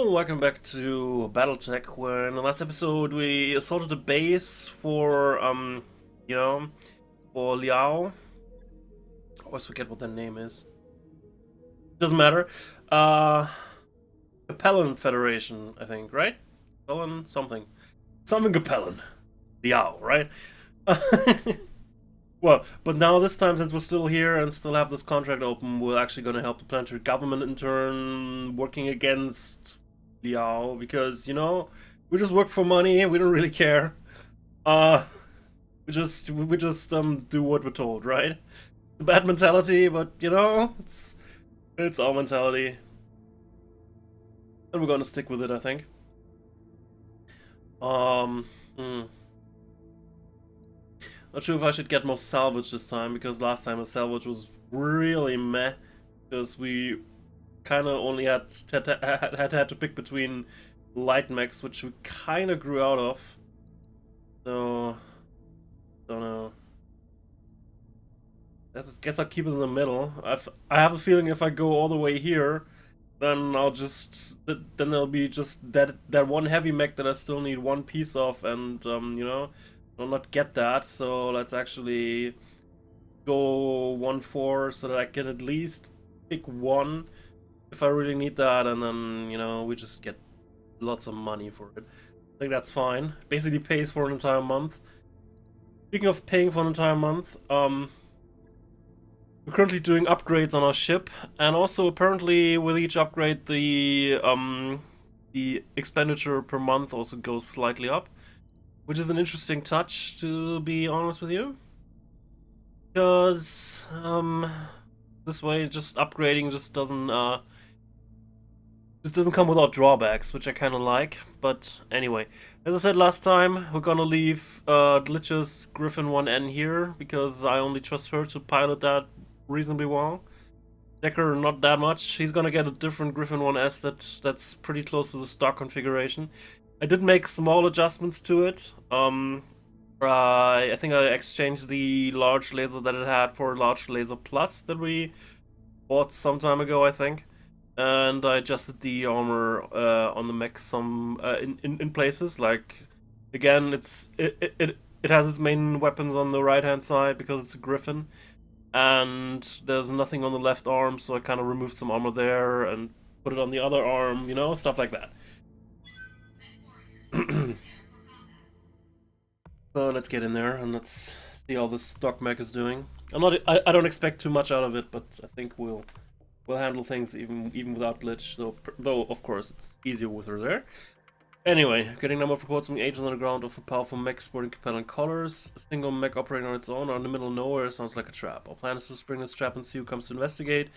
Oh, welcome back to BattleTech, where in the last episode we assaulted a base for, you know, for Liao. I always forget what their name is. Doesn't matter. Uh, Capellan Federation, I think, right? Capellan something. Something Capellan. Liao, right? Well, but now this time, since we're still here and still have this contract open, we're actually going to help the planetary government in turn working against Liao, because, we just work for money, we don't really care. Uh, we just do what we're told, right? It's a bad mentality, but, it's our mentality. And we're going to stick with it, I think. Um, hmm. Not sure if I should get more salvage this time, because last time the salvage was really meh. Because we kind of only had to pick between light mechs, which we kind of grew out of. So, don't know. I guess I'll keep it in the middle. I have a feeling if I go all the way here, then then there'll be just that one heavy mech that I still need one piece of, and I'll not get that. So let's actually go 1-4 so that I can at least pick one if I really need that, and then we just get lots of money for it. I think that's fine. Basically pays for an entire month. Speaking of paying for an entire month, we're currently doing upgrades on our ship, and also apparently with each upgrade the expenditure per month also goes slightly up, which is an interesting touch, to be honest with you. Because this way just upgrading just doesn't come without drawbacks, which I kind of like. But anyway, as I said last time, we're gonna leave Glitch's Griffin 1N here, because I only trust her to pilot that reasonably well. Decker, not that much. He's gonna get a different Griffin 1S that's pretty close to the stock configuration. I did make small adjustments to it. I think I exchanged the large laser that it had for a large laser plus that we bought some time ago, I think. And I adjusted the armor on the mech some in places. Like, again, it has its main weapons on the right hand side because it's a Griffin, and there's nothing on the left arm, so I kind of removed some armor there and put it on the other arm, stuff like that. So let's get in there and let's see how this stock mech is doing. I don't expect too much out of it, but I think we'll handle things even without glitch. Though of course it's easier with her there. Anyway, getting number of reports from agents on the ground of a powerful mech sporting compelling colors. A single mech operating on its own or in the middle of nowhere sounds like a trap. Our plan is to spring this trap and see who comes to investigate.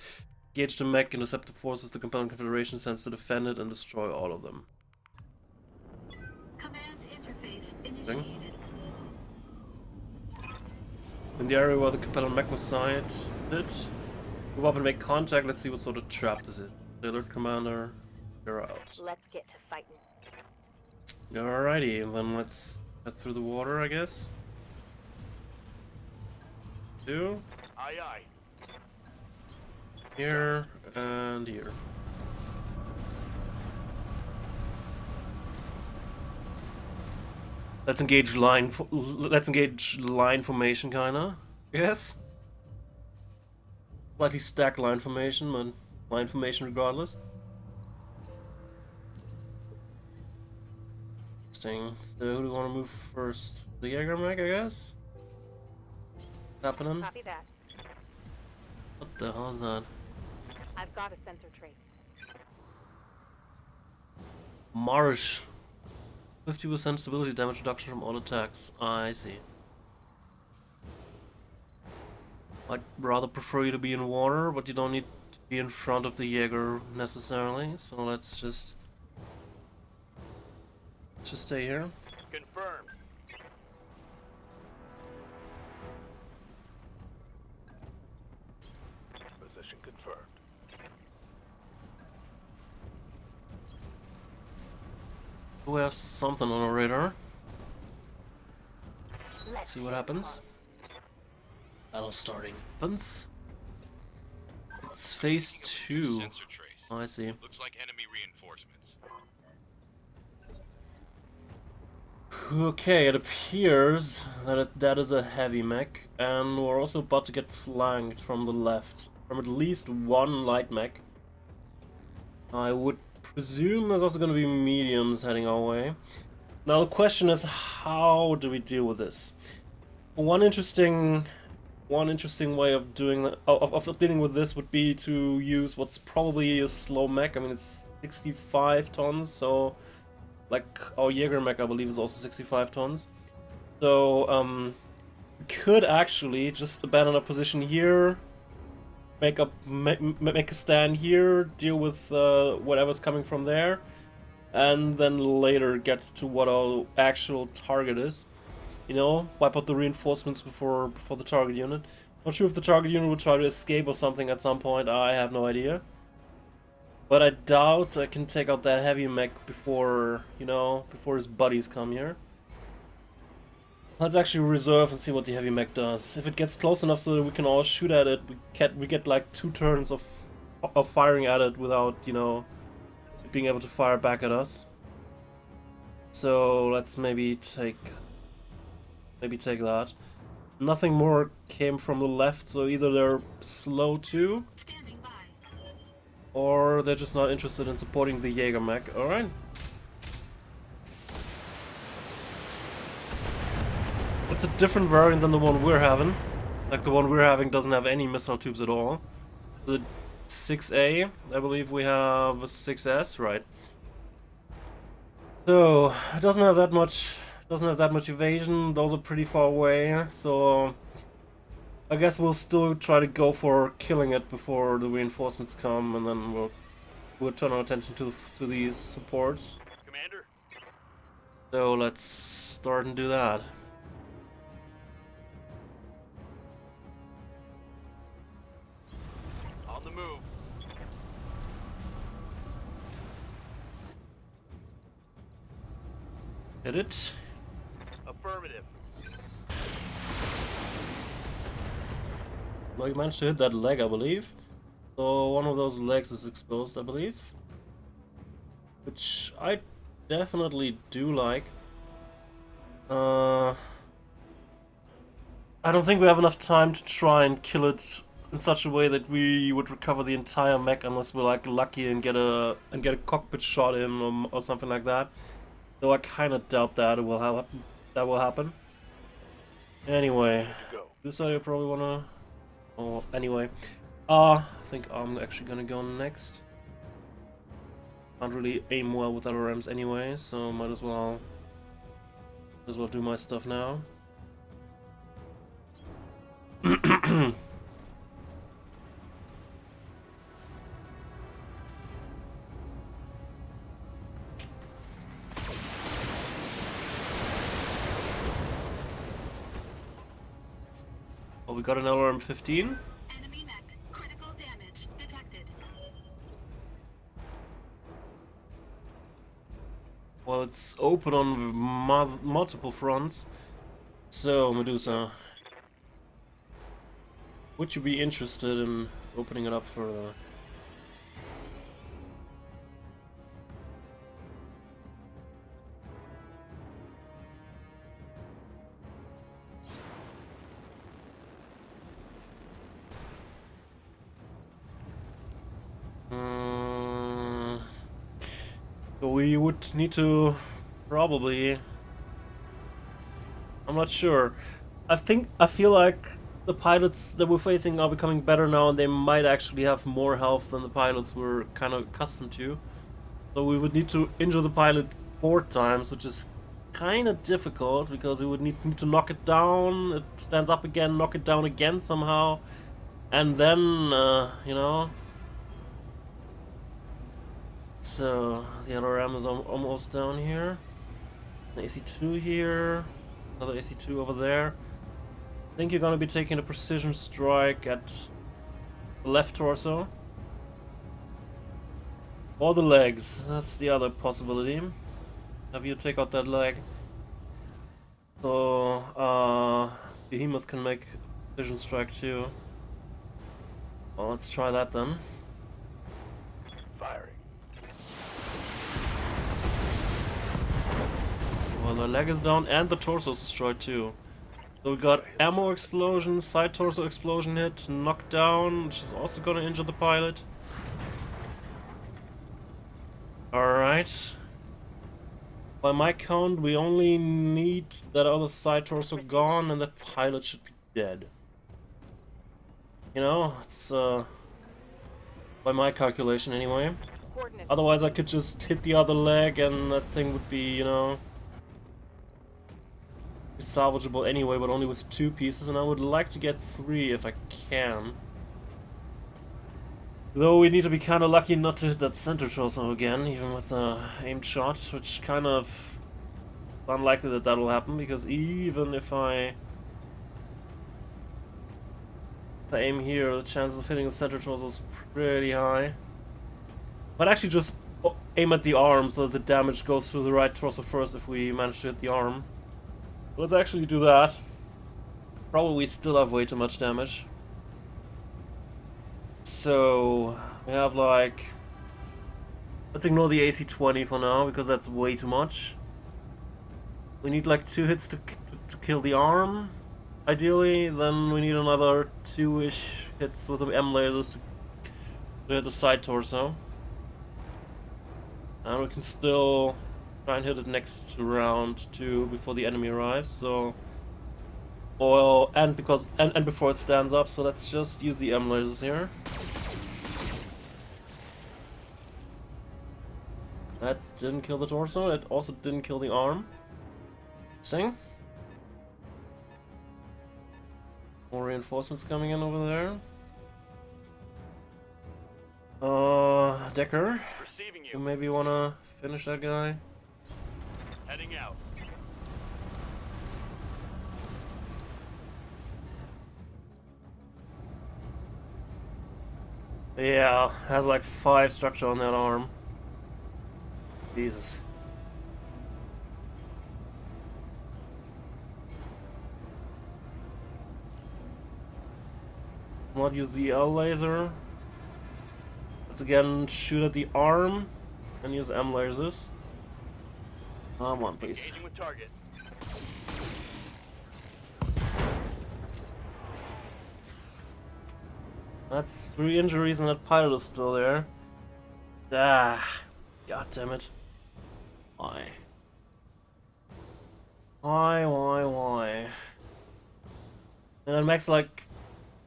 Engage the mech, intercept the forces the compelling confederation sends to defend it, and destroy all of them. Command interface initiated. In the area where the compelling mech was sighted, move up and make contact. Let's see what sort of trap this is. The alert commander, you're out. Let's get to fighting. Alrighty, then let's head through the water, I guess. Two. Aye, aye. Here and here. Let's engage line formation, kinda. Yes. Slightly stacked line formation, but line formation regardless. Interesting. So who do we want to move first? The Jaeger mech, I guess? Happening? Copy that. What the hell is that? I've got a sensor trace. Marsh. 50% stability damage reduction from all attacks. I see. I'd rather prefer you to be in water, but you don't need to be in front of the Jaeger necessarily. So let's just stay here. Confirmed. Position confirmed. We have something on our radar. Let's see what happens. Battle starting. Happens. It's phase 2. Sensor trace. Oh, I see. Looks like enemy reinforcements. Okay, it appears that that is a heavy mech, and we're also about to get flanked from the left, from at least one light mech. I would presume there's also going to be mediums heading our way. Now the question is, how do we deal with this? One interesting way of doing that, of dealing with this would be to use what's probably a slow mech. I mean, it's 65 tons, so like our Jaeger mech, I believe, is also 65 tons. So we could actually just abandon our position here, make a stand here, deal with whatever's coming from there, and then later get to what our actual target is. You know, wipe out the reinforcements before the target unit. Not sure if the target unit will try to escape or something at some point. I have no idea. But I doubt I can take out that heavy mech before, you know, before his buddies come here. Let's actually reserve and see what the heavy mech does. If it gets close enough so that we can all shoot at it, we get like 2 turns of firing at it without, you know, being able to fire back at us. So let's maybe take that. Nothing more came from the left, so either they're slow too, Standing by. or they're just not interested in supporting the Jaeger mech. Alright. It's a different variant than the one we're having. Like, the one we're having doesn't have any missile tubes at all. The 6A, I believe we have a 6S, right? So it doesn't have that much evasion. Those are pretty far away, so I guess we'll still try to go for killing it before the reinforcements come, and then we'll turn our attention to these supports. Commander, So let's start and do that. on the move. Hit it. Affirmative. Well, you managed to hit that leg, I believe. So one of those legs is exposed, I believe. Which I definitely do like. I don't think we have enough time to try and kill it in such a way that we would recover the entire mech unless we're like lucky and get a cockpit shot in or something like that. Though I kind of doubt that it will happen. That will happen. Anyway, Go. this side I probably wanna. Oh, anyway, I think I'm actually gonna go next. Can't really aim well with LRMs anyway, so might as well do my stuff now. Oh, we got an LRM 15. Enemy mech. Critical damage detected. Well, it's open on multiple fronts. So, Medusa, would you be interested in opening it up further? So we would need to probably. I'm not sure. I feel like the pilots that we're facing are becoming better now, and they might actually have more health than the pilots we're kind of accustomed to. So we would need to injure the pilot 4 times, which is kind of difficult because we would need to knock it down. It stands up again, knock it down again somehow, and then you know. So the LRM is almost down here. An AC2 here, another AC2 over there. I think you're gonna be taking a precision strike at the left torso. Or the legs, that's the other possibility. Have you take out that leg. So, Behemoth can make a precision strike too. Well, let's try that then. Firing. Well, the leg is down and the torso is destroyed too. So we got ammo explosion, side torso explosion hit, knockdown, which is also gonna injure the pilot. Alright. By my count, we only need that other side torso gone and that pilot should be dead. You know, it's by my calculation anyway. Coordinates. Otherwise I could just hit the other leg and that thing would be, you know, salvageable anyway, but only with 2 pieces, and I would like to get 3 if I can. Though we need to be kind of lucky not to hit that center torso again, even with a aimed shot, which kind of unlikely that that will happen, because even if I aim here, the chances of hitting the center torso is pretty high. But actually just aim at the arm so that the damage goes through the right torso first if we manage to hit the arm. Let's actually do that. Probably still have way too much damage. So we have like, let's ignore the AC-20 for now because that's way too much. We need like 2 hits to kill the arm, ideally. Then we need another 2-ish hits with the M lasers to hit the side torso. And we can still try and hit it next round 2 before the enemy arrives. So, well, and before it stands up. So let's just use the M lasers here. That didn't kill the torso. It also didn't kill the arm. Interesting. More reinforcements coming in over there. Decker, Receiving you you. maybe wanna finish that guy? Heading out. Yeah, has like 5 structure on that arm. Jesus. Not use the L laser. Let's again shoot at the arm and use M lasers. Come on, please. Engaging with target. That's 3 injuries and that pilot is still there. Ah, god damn it. Why? Why? And then Max like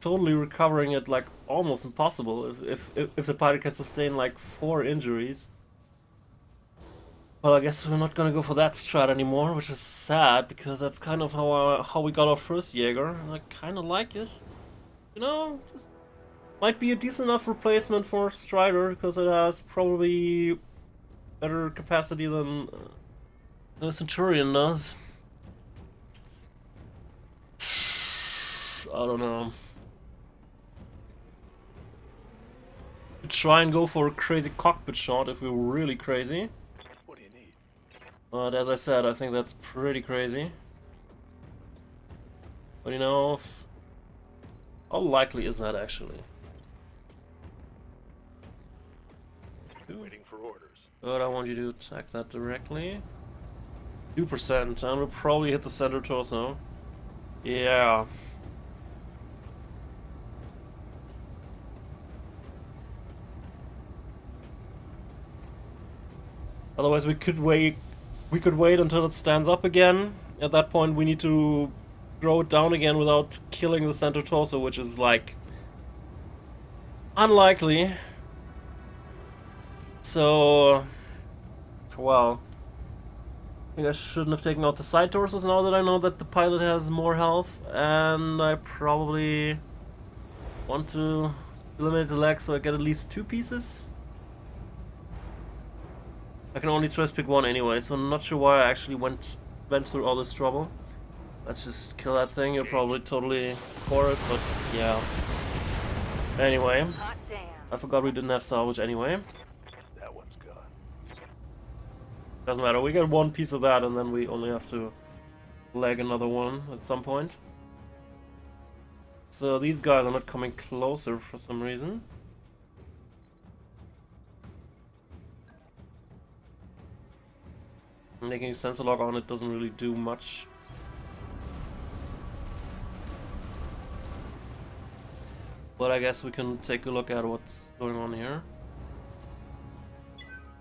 totally recovering it like almost impossible if the pilot can sustain like 4 injuries. Well, I guess we're not gonna go for that strat anymore, which is sad because that's kind of how we got our first Jaeger, and I kind of like it. You know, just might be a decent enough replacement for Strider because it has probably better capacity than the Centurion does. I don't know. Could try and go for a crazy cockpit shot if we were really crazy. What do you need? But as I said, I think that's pretty crazy. But you know, how likely is that actually? Waiting for orders. But I want you to attack that directly. 2%, and we'll probably hit the center torso. Yeah. Otherwise we could wait until it stands up again. At that point we need to throw it down again without killing the center torso, which is like unlikely. So, well, I think I shouldn't have taken out the side torsos now that I know that the pilot has more health, and I probably want to eliminate the leg so I get at least 2 pieces. I can only choice pick 1 anyway, so I'm not sure why I actually went through all this trouble. Let's just kill that thing. You're probably totally for it, but yeah. Anyway, Hot damn. I forgot we didn't have salvage anyway. That one's gone. Doesn't matter, we get 1 piece of that and then we only have to leg another one at some point. So these guys are not coming closer for some reason. Making a sensor lock on it doesn't really do much. But I guess we can take a look at what's going on here.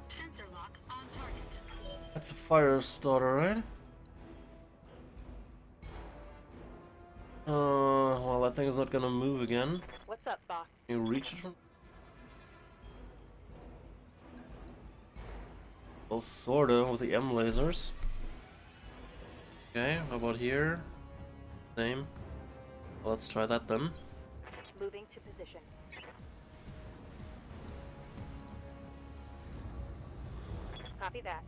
Sensor lock on target. That's a fire starter, right? Well, that thing is not gonna move again. What's up, boss? Can you reach it from? Oh, sorta, with the M lasers. Okay, how about here? Same. Well, let's try that then. Moving to position. Copy that.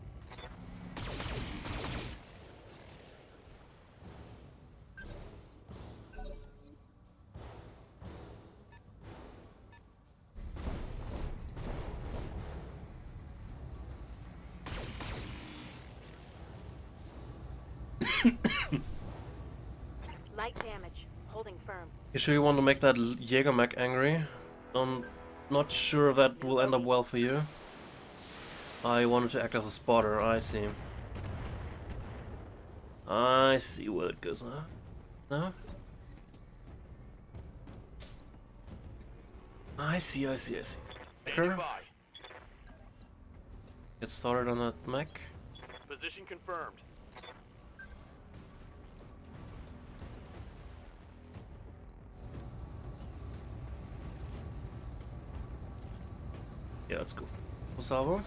Light damage. Holding firm. You sure you want to make that Jägermech angry? I'm not sure if that will end up well for you. I wanted to act as a spotter, I see. I see where it goes now. No? I see. Standing by. Get started on that mech. Position confirmed. Yeah, let's go. Salvo.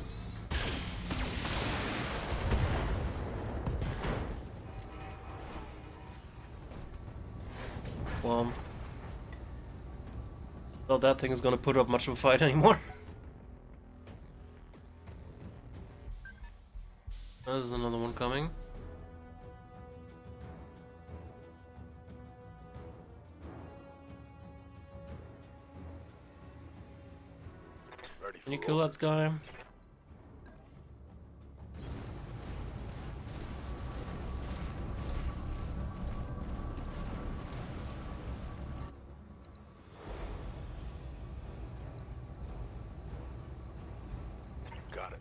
Well, not that thing is gonna put up much of a fight anymore. There's another one coming. Ready for Can you kill orders. that guy? Got it.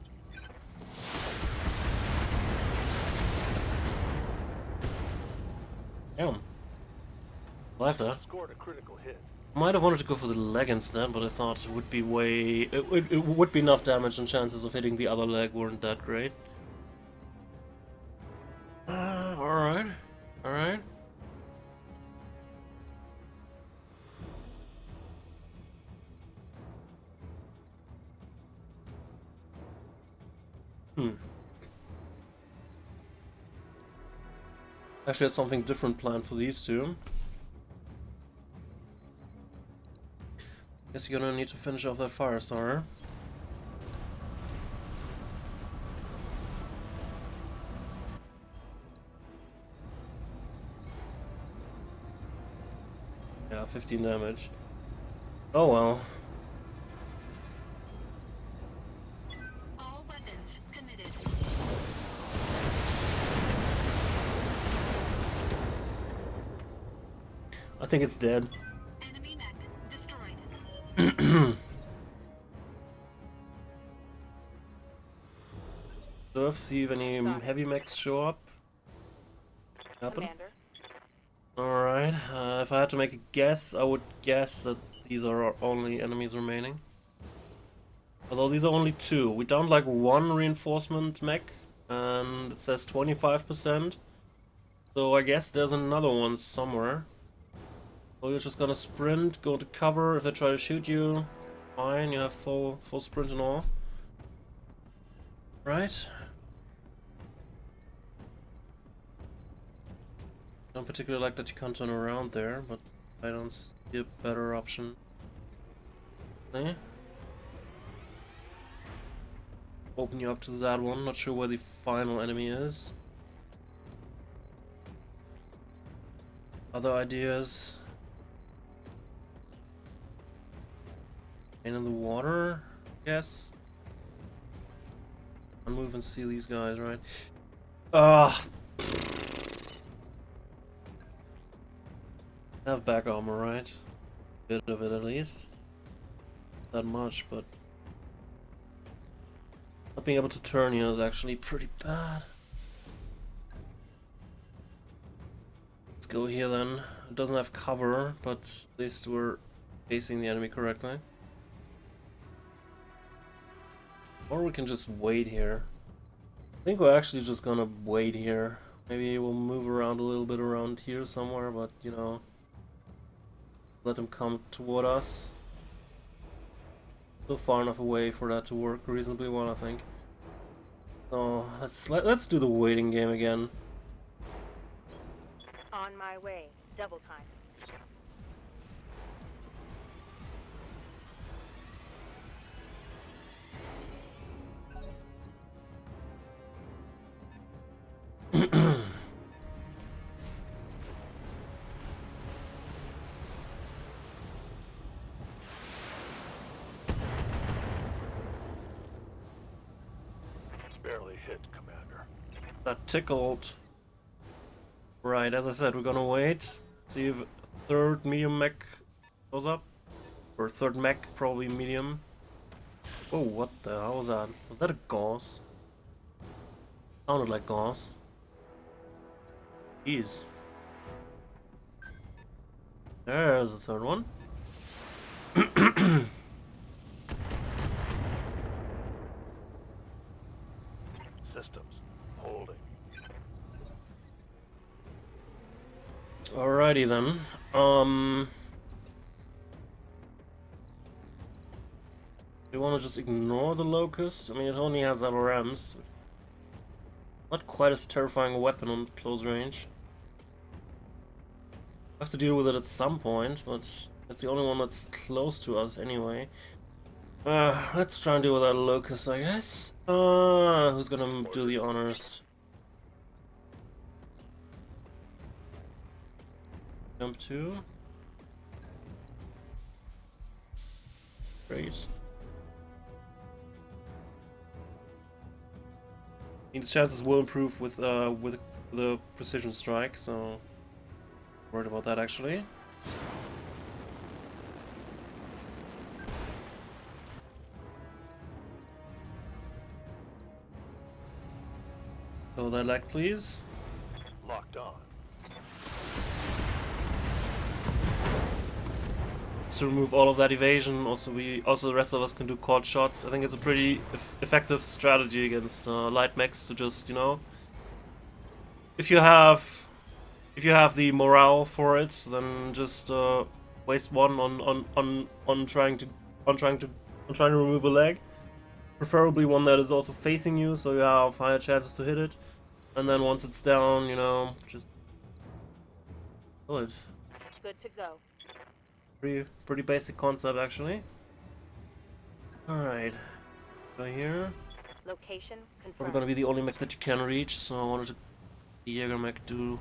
Damn. Like that. Scored a critical hit. Might have wanted to go for the leg instead, but I thought it would be it would be enough damage, and chances of hitting the other leg weren't that great. Alright. Alright. Actually had something different planned for these two. Guess you're gonna need to finish off that fire starter. Yeah, 15 damage. Oh well. All weapons committed. I think it's dead. Enemy mech destroyed. Surf, see if any heavy mechs show up. Happen. Commander. Alright, if I had to make a guess, I would guess that these are our only enemies remaining. Although these are only two. We downed like one reinforcement mech, and it says 25%. So I guess there's another one somewhere. So you're just gonna sprint, go to cover. If they try to shoot you, fine, you have full sprint and all. Right? Don't particularly like that you can't turn around there, but I don't see a better option. Okay. Open you up to that one, not sure where the final enemy is. Other ideas? In the water, I guess. I'll move and see these guys, right? Have back armor, right? Bit of it at least. Not much, but not being able to turn here is actually pretty bad. go here then. It doesn't have cover, but at least we're facing the enemy correctly. Or we can just wait here. I think we're actually just gonna wait here. Maybe we'll move around a little bit around here somewhere, but you know, let them come toward us. Still far enough away for that to work reasonably well, I think. So let's do the waiting game again. On my way. Double time. Barely hit, Commander. That tickled. Right, as I said, we're gonna wait. See if third medium mech goes up. Or third mech, probably medium. Oh, what the hell was that? Was that a Gauss? Sounded like Gauss. Jeez. There's the third one. Systems holding. Alrighty then. Do you want to just ignore the Locust? I mean, it only has LRMs. Not quite as terrifying a weapon on close range. We'll have to deal with it at some point, but it's the only one that's close to us anyway. Let's try and deal with that Locust, I guess. Who's gonna do the honors? Jump 2. Great. I think the chances will improve with the precision strike, so worried about that actually. So that leg, please. Locked on. To remove all of that evasion, also the rest of us can do caught shots. I think it's a pretty effective strategy against light mechs to just, you know, if you have the morale for it, then just waste one on trying to remove a leg, preferably one that is also facing you, so you have higher chances to hit it. And then once it's down, you know, just kill it. Good to go. Pretty basic concept actually. Alright. Go here. Location Probably confirmed. gonna be the only mech that you can reach, so I wanted to the Jaeger mech do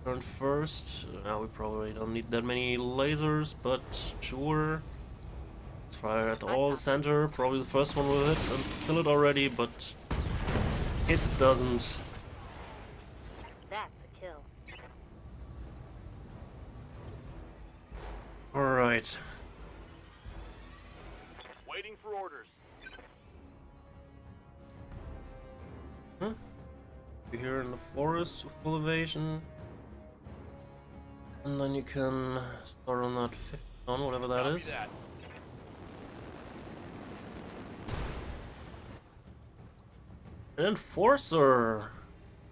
turn first. Now we probably don't need that many lasers, but sure. Let's fire at all the center. Probably the first one will hit and kill it already, but in case it doesn't. That's a kill. Alright. Waiting for orders. Huh? You're here in the forest with full evasion. And then you can start on that 50 ton, whatever that Copy is. that. An Enforcer!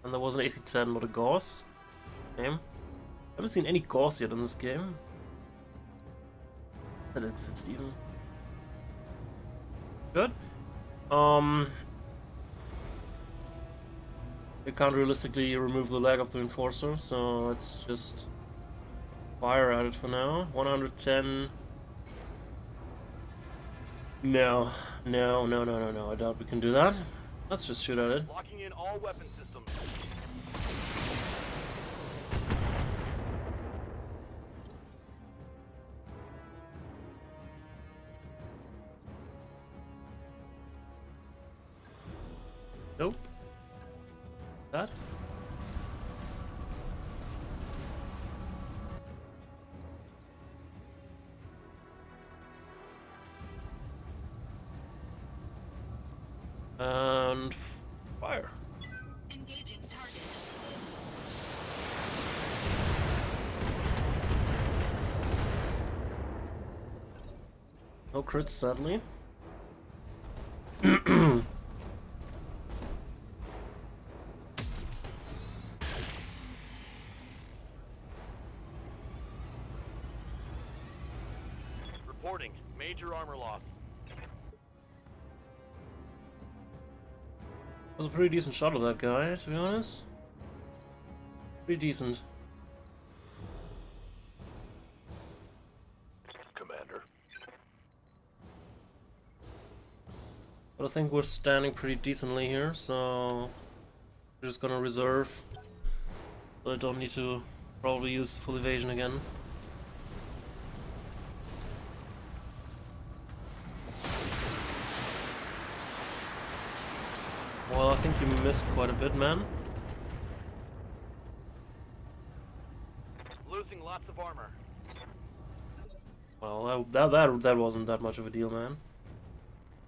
And there was an AC-10, not a Gauss. Game. Haven't seen any Gauss yet in this game. That exists even. Good. You can't realistically remove the leg of the Enforcer, so let's just fire at it for now. 110. No, I doubt we can do that. Let's just shoot at it. Locking in all weapon systems. Nope. That? And fire. Engaging target. No crits, sadly. Reporting major armor loss. Was a pretty decent shot of that guy, to be honest. Pretty decent. Commander. But I think we're standing pretty decently here, so we're just gonna reserve. So I don't need to probably use full evasion again. Well, I think you missed quite a bit, man. Losing lots of armor. Well, that wasn't that much of a deal, man.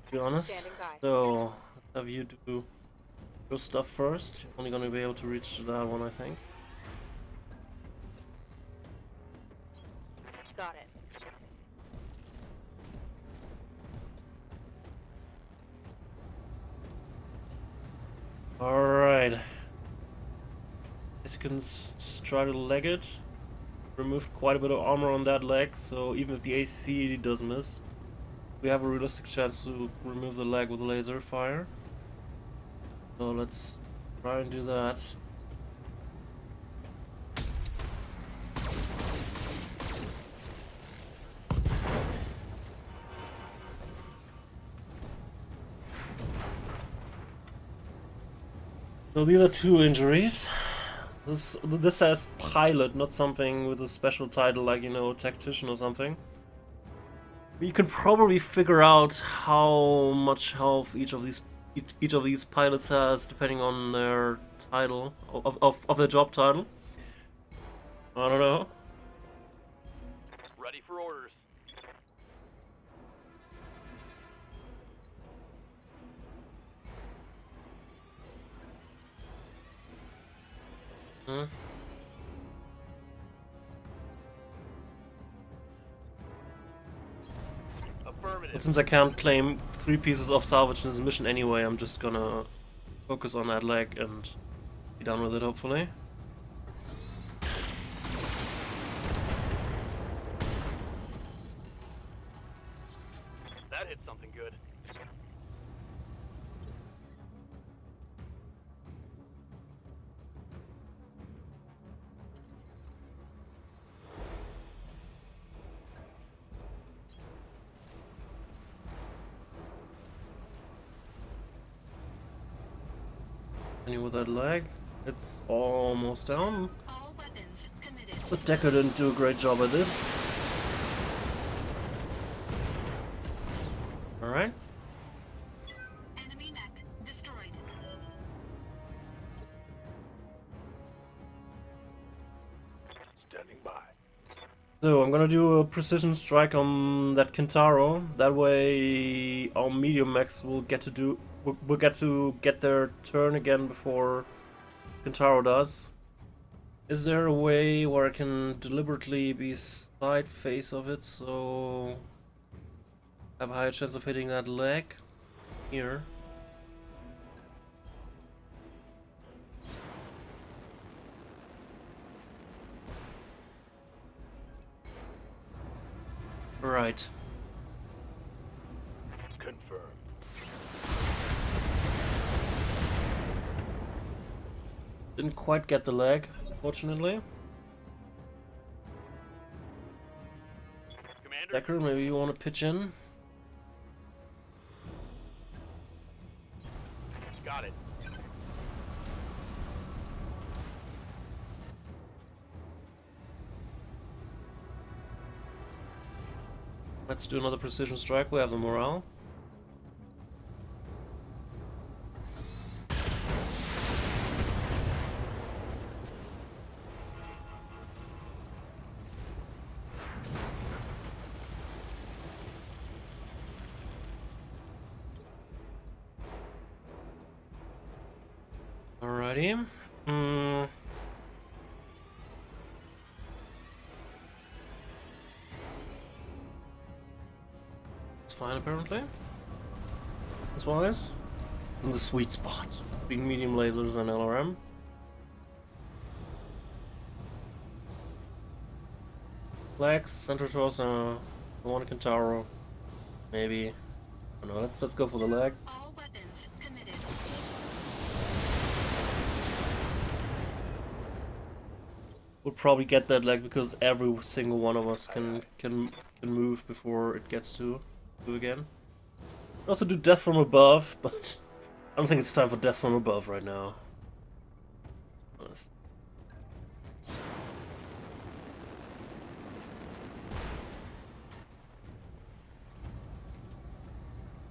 To be honest. Standing by. So, let's have you do your stuff first. You're only gonna be able to reach that one, I think. Got it. Alright. Guess you can try to leg it. Removed quite a bit of armor on that leg, so even if the AC does miss, we have a realistic chance to remove the leg with laser fire. So let's try and do that. So these are 2 injuries. This says pilot, not something with a special title like, you know, tactician or something. You can probably figure out how much health each of these pilots has depending on their title of their job title. I don't know. Ready for orders. Hmm. Affirmative. But since I can't claim 3 pieces of salvage in this mission anyway, I'm just gonna focus on that leg and be done with it, hopefully. That hit something good. Continue with that leg. It's almost down. All weapons committed. The Decker didn't do a great job at it. Alright. Enemy mech destroyed. Standing by. So I'm gonna do a precision strike on that Kintaro. That way our medium mechs will get to get their turn again before Kintaro does. Is there a way where I can deliberately be side face of it so I have a higher chance of hitting that leg? Here. Right. Confirmed. Didn't quite get the leg, fortunately. Commander. Decker, maybe you want to pitch in? Got it. Let's do another precision strike, we have the morale. Alrighty. fine apparently. That's wise. In the sweet spot between medium lasers and LRM. Flags, center torso, one Kentaro, maybe. I don't know. Let's go for the leg. All weapons committed. We'll probably get that leg because every single one of us can move before it gets to again. Also do death from above, but I don't think it's time for death from above right now. Honest.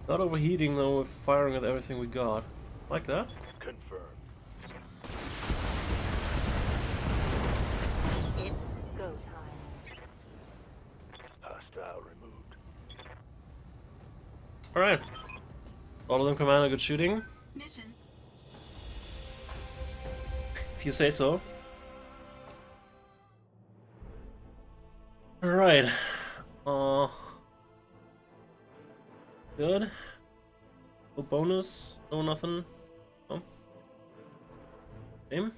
Not overheating though, we're firing at everything we got. Like that? Confirmed. It's go time. Hostile removed. Alright. All of them, Commander, good shooting. Mission. If you say so. Alright. Good. No bonus, no nothing. Oh. Same.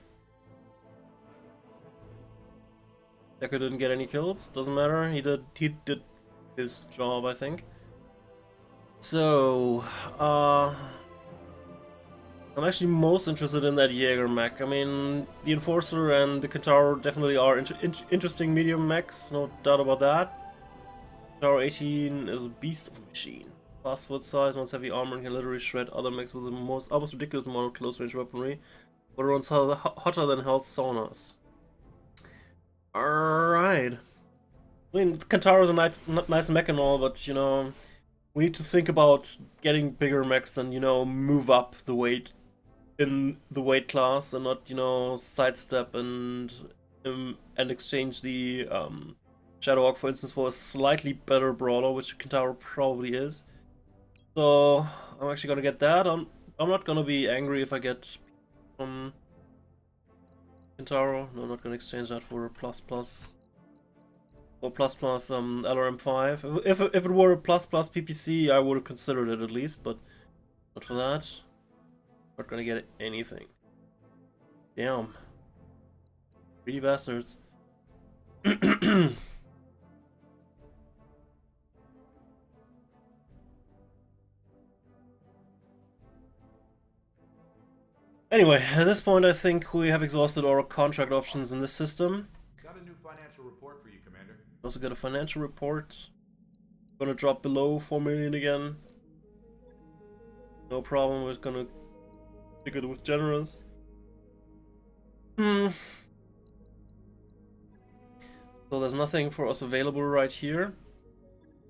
Decker didn't get any kills, doesn't matter. He did his job, I think. So, I'm actually most interested in that Jaeger mech. I mean, the Enforcer and the Kentaro definitely are interesting medium mechs, no doubt about that. Kentaro 18 is a beast of a machine. Fast foot size, mounts heavy armor, and can literally shred other mechs with the most almost ridiculous amount of close range weaponry, but runs hotter than hell's saunas. Alright. I mean, Kentaro's a nice mech and all, but you know, we need to think about getting bigger mechs and, you know, move up the weight in the weight class and not, you know, sidestep and exchange the Shadowhawk, for instance, for a slightly better brawler, which Kentaro probably is. So I'm actually gonna get that. I'm not gonna be angry if I get Kentaro. No, I'm not gonna exchange that for a plus LRM5. If it were a plus PPC, I would have considered it at least, but not for that. Not gonna get anything. Damn. Greedy bastards. Anyway, at this point I think we have exhausted our contract options in this system. Got a new financial report for you, Commander. Also got a financial report. Gonna drop below 4 million again. No problem, we're gonna stick it with generous. So there's nothing for us available right here.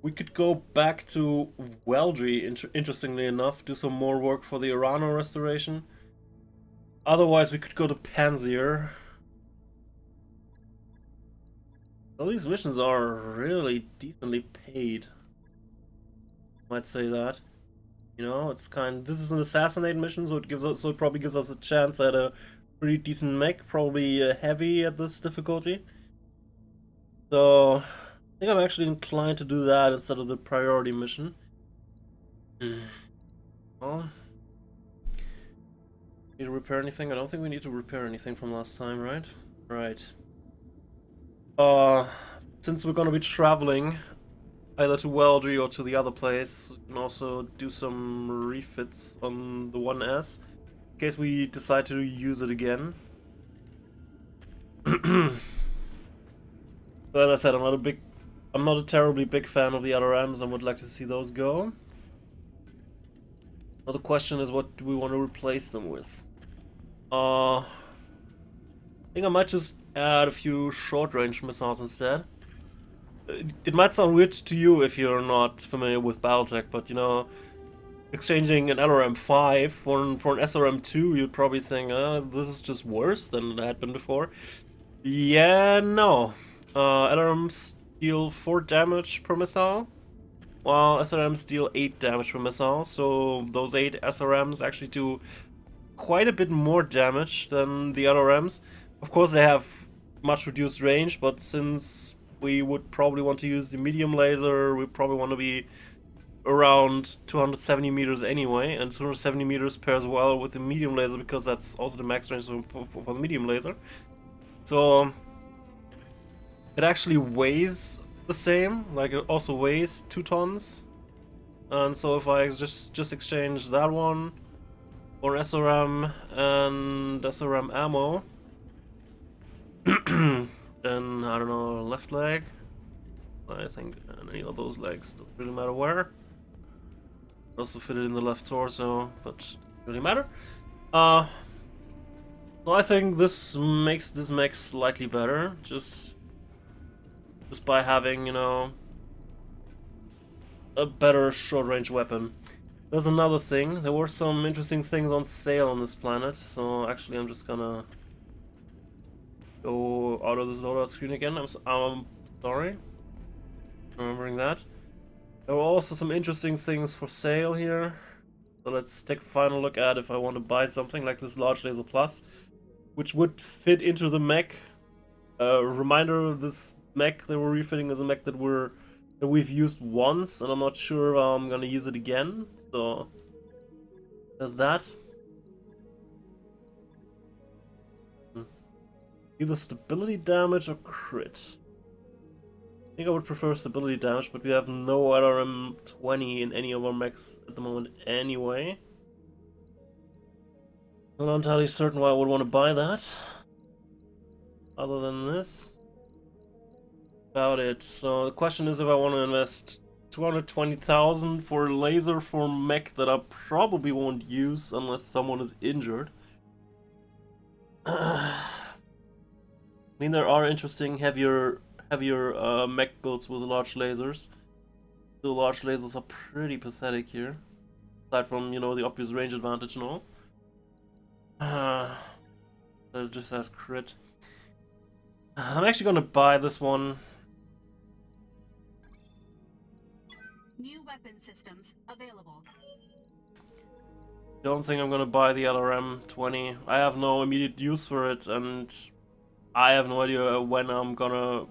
We could go back to Weldry, interestingly enough, do some more work for the Urano restoration. Otherwise, we could go to Panzer. Well, these missions are really decently paid. Might say that. You know, it's this is an assassinate mission, so it probably gives us a chance at a pretty decent mech, probably heavy at this difficulty. So I think I'm actually inclined to do that instead of the priority mission. Well, need to repair anything? I don't think we need to repair anything from last time, right? Right. Since we're gonna be traveling either to Weldry or to the other place, we can also do some refits on the 1S in case we decide to use it again. So as I said, I'm not a terribly big fan of the other M's and would like to see those go. Now the question is, what do we want to replace them with? I think I might just add a few short-range missiles instead. It might sound weird to you if you're not familiar with BattleTech, but you know, exchanging an LRM5 for an SRM2, you'd probably think, this is just worse than it had been before. Yeah, no. LRMs deal 4 damage per missile, while SRMs deal 8 damage per missile, so those 8 SRMs actually do quite a bit more damage than the LRMs. Of course, they have much reduced range, but since we would probably want to use the medium laser, we probably want to be around 270 meters anyway, and 270 meters pairs well with the medium laser because that's also the max range for the medium laser. So it actually weighs the same, like it also weighs 2 tons. And so if I just exchange that one for SRM and SRM ammo, then I don't know, left leg. I think any of those legs doesn't really matter where. Also fit it in the left torso, but doesn't really matter. So I think this makes this mech slightly better, just by having, you know, a better short-range weapon. There's another thing. There were some interesting things on sale on this planet, so actually I'm just gonna go out of this loadout screen again. I'm sorry. Remembering that. There were also some interesting things for sale here. So let's take a final look at if I want to buy something like this large laser plus, which would fit into the mech. Reminder, this mech that we're refitting is a mech that we've used once, and I'm not sure I'm gonna use it again. So there's that. Either stability damage or crit. I think I would prefer stability damage, but we have no LRM 20 in any of our mechs at the moment anyway. I'm not entirely certain why I would want to buy that. Other than this. About it. So the question is if I want to invest 220,000 for a laser for mech that I probably won't use unless someone is injured. I mean, there are interesting heavier mech builds with large lasers. The large lasers are pretty pathetic here, aside from, you know, the obvious range advantage and all. That just has crit. I'm actually gonna buy this one. New weapon systems available. Don't think I'm gonna buy the LRM 20. I have no immediate use for it, and I have no idea when I'm gonna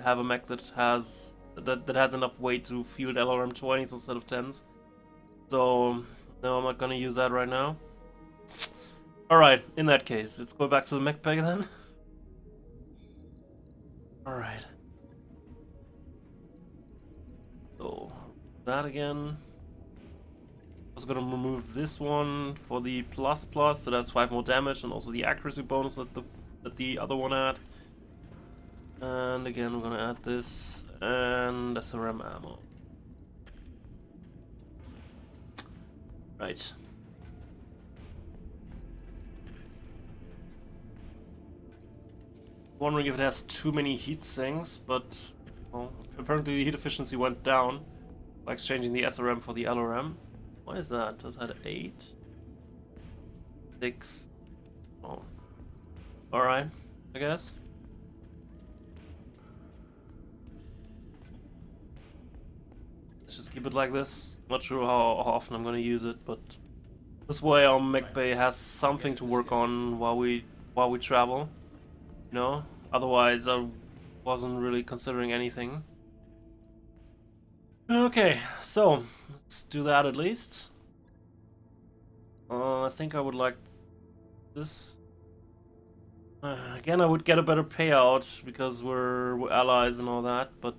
have a mech that has enough weight to field LRM 20s instead of 10s. So no, I'm not gonna use that right now. Alright, in that case, let's go back to the mech bag then. Alright. So that again. I was gonna remove this one for the plus, so that's 5 more damage, and also the accuracy bonus that the other one had. And again, we're gonna add this and SRM ammo. Right. Wondering if it has too many heat sinks, but well, apparently the heat efficiency went down by exchanging the SRM for the LRM. Why is that? Does that 8? 6? Oh. Alright, I guess. Let's just keep it like this. Not sure how often I'm gonna use it, but this way our mech bay has something to work on while we travel. You know? Otherwise I wasn't really considering anything. Okay, so let's do that at least. I think I would like this. Again, I would get a better payout because we're allies and all that, but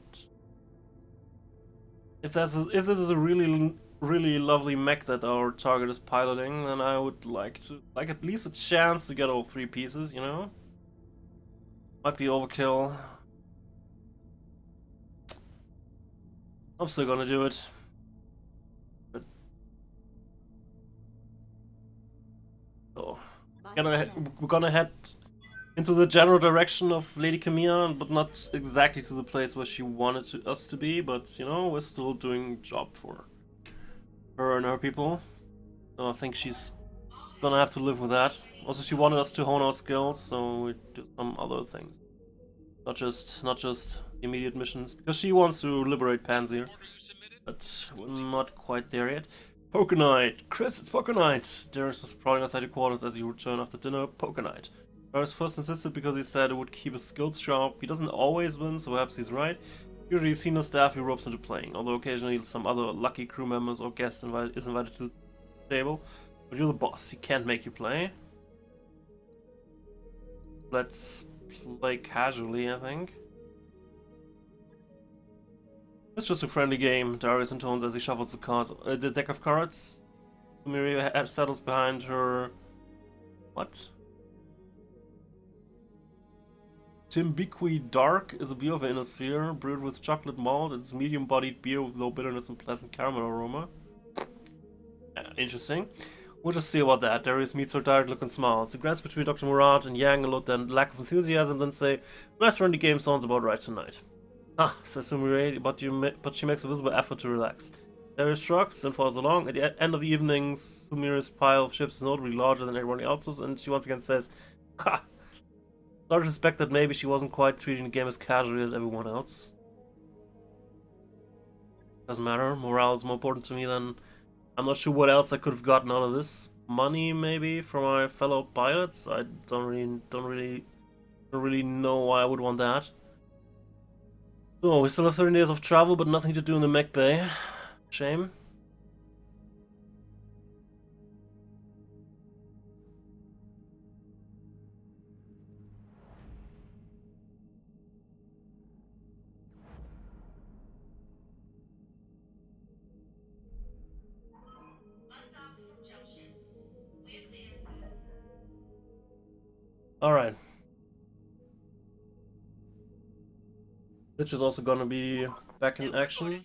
if this is a really lovely mech that our target is piloting, then I would like at least a chance to get all 3 pieces, you know? Might be overkill. I'm still gonna do it. But so we're gonna head into the general direction of Lady Camilla, but not exactly to the place where she wanted us to be. But you know, we're still doing job for her and her people. So I think she's gonna have to live with that. Also, she wanted us to hone our skills, so we do some other things. Not just immediate missions, because she wants to liberate Panzer, but we're not quite there yet. Poker Night! Chris, it's Poker Night! Darius is prowling outside your quarters as you return after dinner. Poker Night. Darius first insisted because he said it would keep his skills sharp. He doesn't always win, so perhaps he's right. Usually senior staff he ropes into playing, although occasionally some other lucky crew members or guests is invited to the table. But you're the boss, he can't make you play. Let's play casually, I think. It's just a friendly game, Darius intones as he shuffles the cards. The deck of cards. Sumire settles behind her... What? Timbiqui Dark is a beer of the inner sphere, brewed with chocolate malt. It's medium-bodied beer with low bitterness and pleasant caramel aroma. Interesting. We'll just see about that. Darius meets her direct look and smiles. He grants between Dr. Murad and Yang a look and lack of enthusiasm, then say, "Nice friendly game sounds about right tonight." Ah, says Sumire, but she makes a visible effort to relax. Darius shrugs and follows along. At the end of the evening, Sumire's pile of chips is notably larger than everyone else's, and she once again says, "Ha! Started to suspect that maybe she wasn't quite treating the game as casually as everyone else." Doesn't matter. Morale is more important to me than... I'm not sure what else I could have gotten out of this. Money, maybe, from my fellow pilots. I don't really know why I would want that. So we still have 30 days of travel, but nothing to do in the mech bay. Shame. Alright. Which is also gonna be back in action.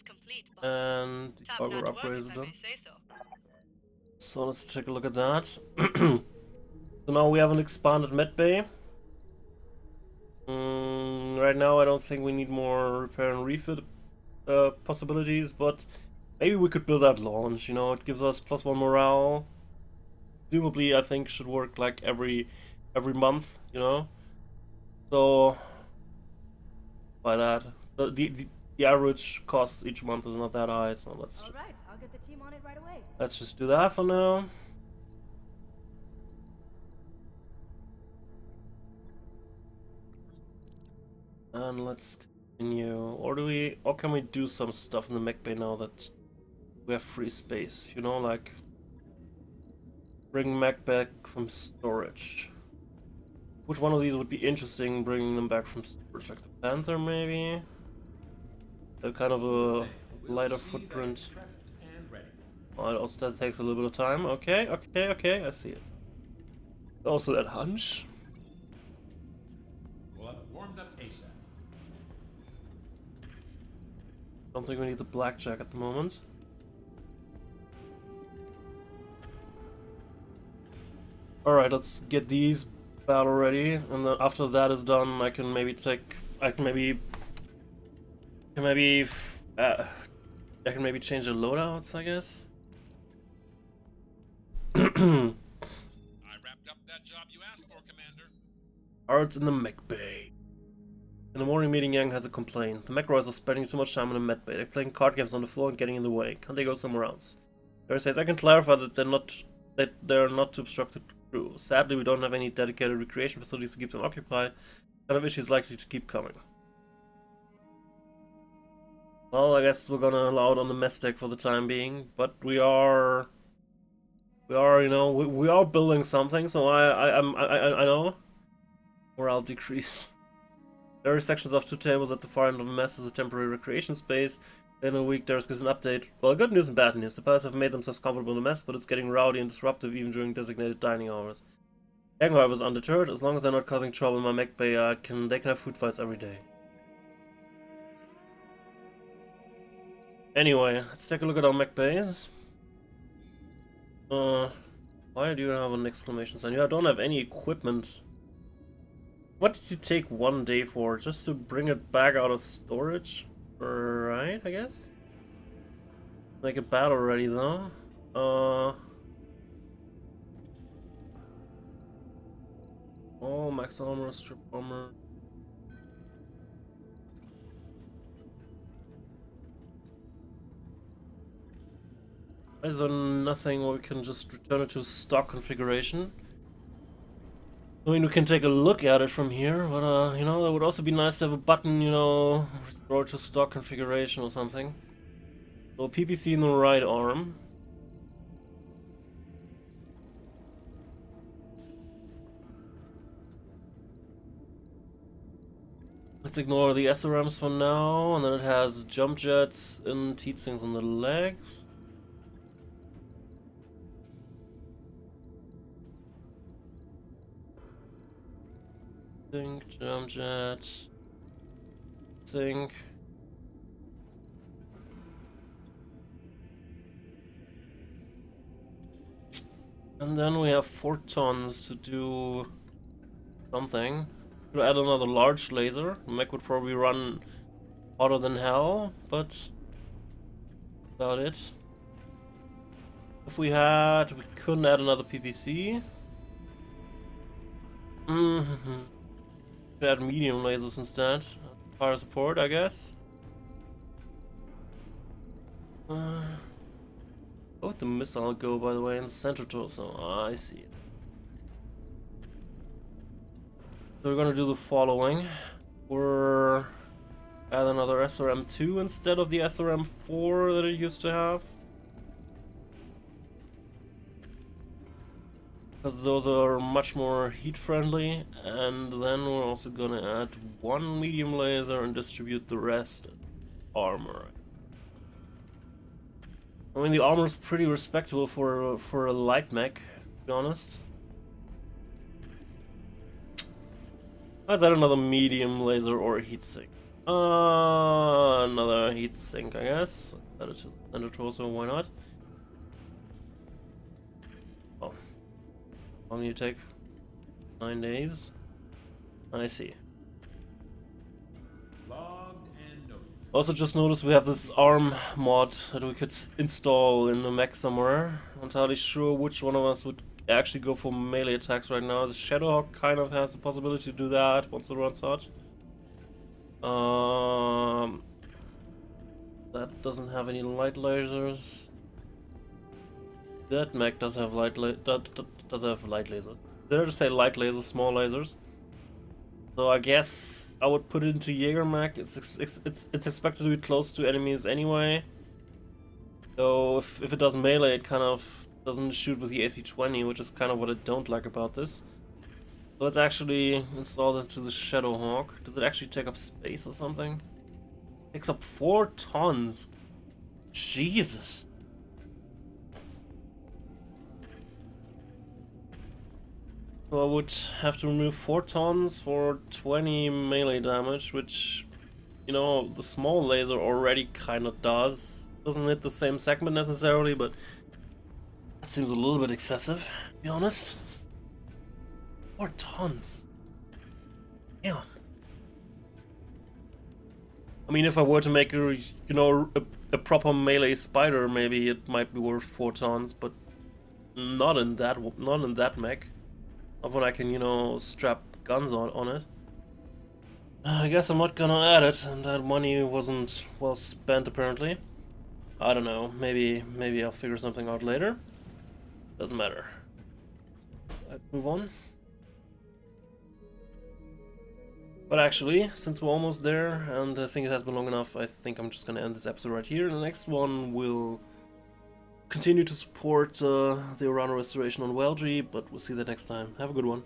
And the cargo upgrade is done. So let's take a look at that. So now we have an expanded med bay. Right now I don't think we need more repair and refit possibilities, but maybe we could build that launch, you know, it gives us +1 morale. Presumably I think should work like every month, you know. So by that, the average cost each month is not that high, so let's just, Alright, I'll get the team on it right away. let's just do that for now. And let's continue. Or can we do some stuff in the mech bay now that we have free space? You know, like bring mech back from storage. Which one of these would be interesting, bringing them back from storage? Like the Panther, maybe? They're kind of a lighter footprint. Oh, also that takes a little bit of time. Okay, I see it. Also that hunch. We'll have it warmed up ASAP. Don't think we need the blackjack at the moment. Alright, let's get these battle ready, and then after that is done, I can maybe change the loadouts, I guess. I wrapped up that job you asked for, Commander. Arts in the mech bay. In the morning meeting, Yang has a complaint. The mech riders are spending too much time in the med bay. They're playing card games on the floor and getting in the way. Can't they go somewhere else? Barry says, I can clarify that they're not to obstruct the crew. Sadly, we don't have any dedicated recreation facilities to keep them occupied. Kind of issues likely to keep coming. Well, I guess we're gonna allow it on the mess deck for the time being, but we are, you know, we are building something, so I know. Morale decrease. There are sections of 2 tables at the far end of the mess as a temporary recreation space. In a week, Darius gives an update. Well, good news and bad news. The pilots have made themselves comfortable in the mess, but it's getting rowdy and disruptive even during designated dining hours. Yang, however, is undeterred. As long as they're not causing trouble in my mech bay, they can have food fights every day. Anyway, let's take a look at our mech bays. Why do you have an exclamation sign? I don't have any equipment. What did you take 1 day for? Just to bring it back out of storage? Right, I guess? Make it battle ready though. Oh, max armor, strip armor. Is there nothing where we can just return it to stock configuration? I mean, we can take a look at it from here, but you know, it would also be nice to have a button, you know, restore to stock configuration or something. So PPC in the right arm. Let's ignore the SRMs for now, and then it has jump jets and heat sinks on the legs. Sink, jump jet, sink. And then we have 4 tons to do something. Could add another large laser. The mech would probably run hotter than hell, but about it. If we couldn't add another PPC. Could add medium lasers instead. Fire support, I guess. Where would the missile go, by the way? In the center torso. I see it. So we're gonna do the following. We're add another SRM-2 instead of the SRM-4 that it used to have. Because those are much more heat friendly. And then we're also gonna add 1 medium laser and distribute the rest armor. I mean, the armor is pretty respectable for a light mech, to be honest. Let's add another medium laser or heat sink. Another heat sink, I guess. Add it to the center torso, why not? Oh. How long do you take? 9 days? I see. Also just noticed we have this arm mod that we could install in the mech somewhere. Not entirely sure which one of us would actually go for melee attacks right now. The Shadowhawk kind of has the possibility to do that once it runs out. That doesn't have any light lasers. That mech does have does have light lasers. Did I just say light lasers, small lasers? So I guess I would put it into Jaeger mech. It's expected to be close to enemies anyway. So if it does melee, it kind of doesn't shoot with the AC-20, which is kind of what I don't like about this. So let's actually install it to the Shadowhawk. Does it actually take up space or something? It takes up 4 tons. Jesus. So I would have to remove 4 tons for 20 melee damage, which, you know, the small laser already kind of does. Doesn't hit the same segment necessarily, but that seems a little bit excessive, to be honest. 4 tons. Damn. I mean, if I were to make a, you know, a proper melee spider, maybe it might be worth 4 tons, but not in that mech. Not when I can, you know, strap guns on it. I guess I'm not gonna add it, and that money wasn't well spent apparently. I don't know, maybe I'll figure something out later. Doesn't matter. Let's move on. But actually, since we're almost there, and I think it has been long enough, I think I'm just gonna end this episode right here. The next one will continue to support the Urano restoration on Weldry, but we'll see that next time. Have a good one.